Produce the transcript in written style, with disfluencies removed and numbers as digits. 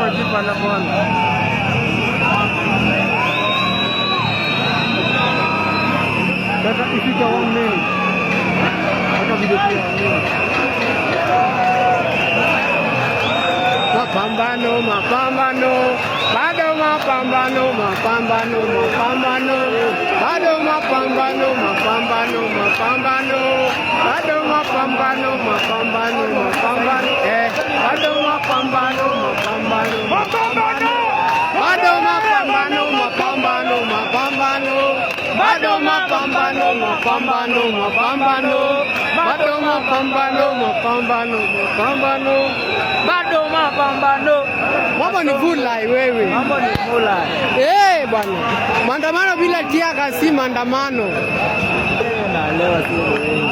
jipa la bwana. Kata ifika 1 minute. Hata video pia. Mapambano, mapambano, bado mapambano, mapambano, mapambano, bado mapambano, mapambano, mapambano, bado mapambano, mapambano, mapambano, bado mapambano, mapambano, mapambano, bado mapambano, mapambano, mapambano, bado mapambano, mapambano, mapambano, bado mapambano, mapambano, mapambano, bado mapambano. Mambo ni vulai wewe. Mambo ni vulai. Bwana. Maandamano bila tiaga si maandamano. Naelewa tu.